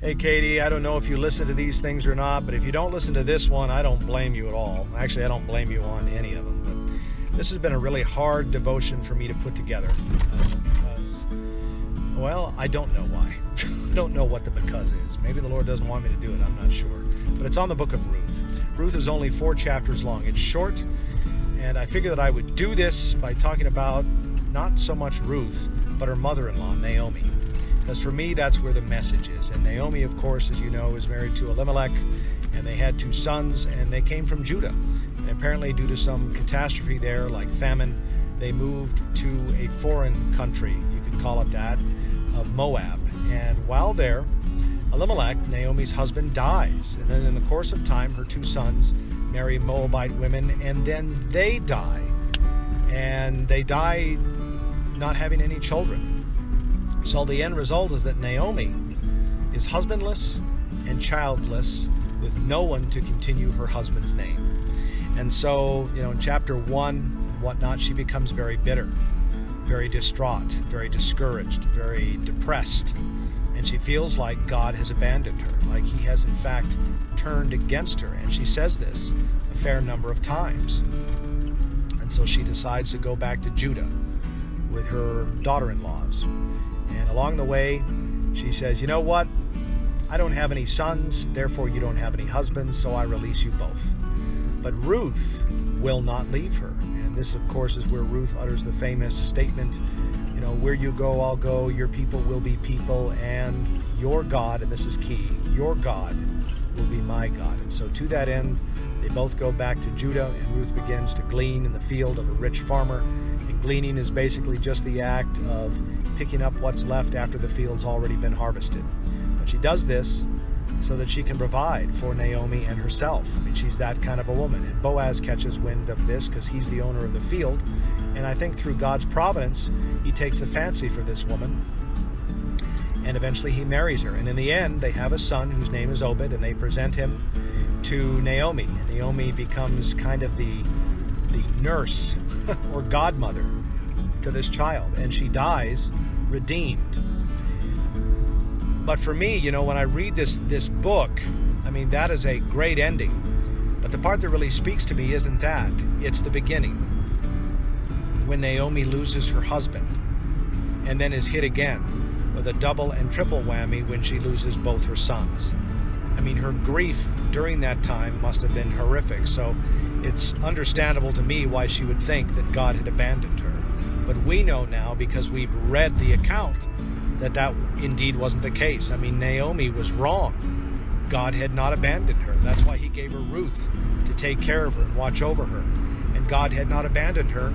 Hey, Katie, I don't know if you listen to these things or not, but if you don't listen to this one, I don't blame you at all. Actually, I don't blame you on any of them. But this has been a really hard devotion for me to put together because, well, I don't know why. I don't know what the because is. Maybe the Lord doesn't want me to do it. I'm not sure. But it's on the book of Ruth. Ruth is only 4 chapters long. It's short, and I figured that I would do this by talking about not so much Ruth, but her mother-in-law, Naomi. Because for me, that's where the message is. And Naomi, of course, as you know, is married to Elimelech, and they had 2 sons, and they came from Judah. And apparently, due to some catastrophe there, like famine, they moved to a foreign country, you could call it that, of Moab. And while there, Elimelech, Naomi's husband, dies. And then in the course of time, her 2 sons marry Moabite women, and then they die. And they die not having any children. So the end result is that Naomi is husbandless and childless with no one to continue her husband's name. And so, in chapter 1 and whatnot, she becomes very bitter, very distraught, very discouraged, very depressed. And she feels like God has abandoned her, like he has in fact turned against her. And she says this a fair number of times. And so she decides to go back to Judah with her daughter-in-laws. And along the way, she says, you know what? I don't have any sons, therefore you don't have any husbands, so I release you both. But Ruth will not leave her. And this, of course, is where Ruth utters the famous statement, where you go, I'll go, your people will be people, and your God, and this is key, your God will be my God. And so to that end, they both go back to Judah, and Ruth begins to glean in the field of a rich farmer. And gleaning is basically just the act of picking up what's left after the field's already been harvested. But she does this so that she can provide for Naomi and herself. I mean, she's that kind of a woman. And Boaz catches wind of this because he's the owner of the field. And I think through God's providence, he takes a fancy for this woman. And eventually he marries her. And in the end, they have a son whose name is Obed, and they present him to Naomi. And Naomi becomes kind of the nurse or godmother to this child. And she dies redeemed. But for me, when I read this book, I mean, that is a great ending. But the part that really speaks to me isn't that. It's the beginning. When Naomi loses her husband and then is hit again with a double and triple whammy when she loses both her sons. I mean, her grief during that time must have been horrific. So it's understandable to me why she would think that God had abandoned her. But we know now, because we've read the account, that indeed wasn't the case. I mean, Naomi was wrong. God had not abandoned her. That's why he gave her Ruth to take care of her and watch over her. And God had not abandoned her.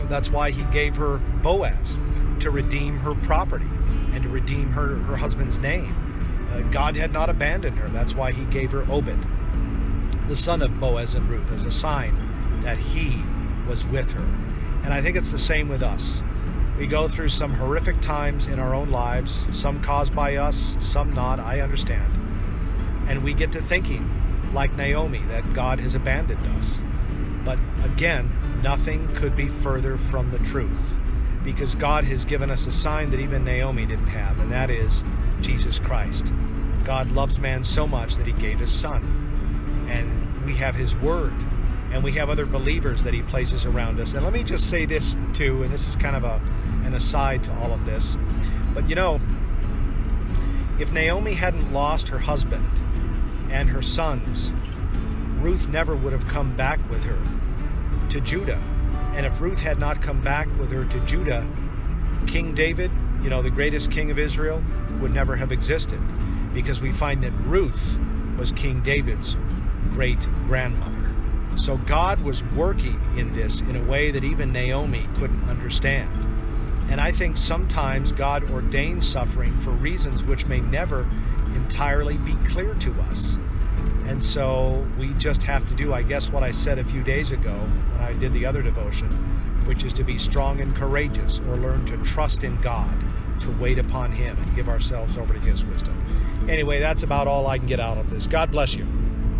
That's why he gave her Boaz to redeem her property and to redeem her husband's name. God had not abandoned her. That's why he gave her Obed, the son of Boaz and Ruth, as a sign that he was with her. And I think it's the same with us. We go through some horrific times in our own lives, some caused by us, some not, I understand. And we get to thinking, like Naomi, that God has abandoned us. But again, nothing could be further from the truth, because God has given us a sign that even Naomi didn't have, and that is Jesus Christ. God loves man so much that he gave his son. And we have his word. And we have other believers that he places around us. And let me just say this too, and this is kind of an aside to all of this. But if Naomi hadn't lost her husband and her sons, Ruth never would have come back with her to Judah. And if Ruth had not come back with her to Judah, King David, the greatest king of Israel, would never have existed. Because we find that Ruth was King David's great-grandmother. So God was working in this in a way that even Naomi couldn't understand. And I think sometimes God ordains suffering for reasons which may never entirely be clear to us. And so we just have to do, I guess, what I said a few days ago when I did the other devotion, which is to be strong and courageous, or learn to trust in God, to wait upon him and give ourselves over to his wisdom. Anyway, that's about all I can get out of this. God bless you.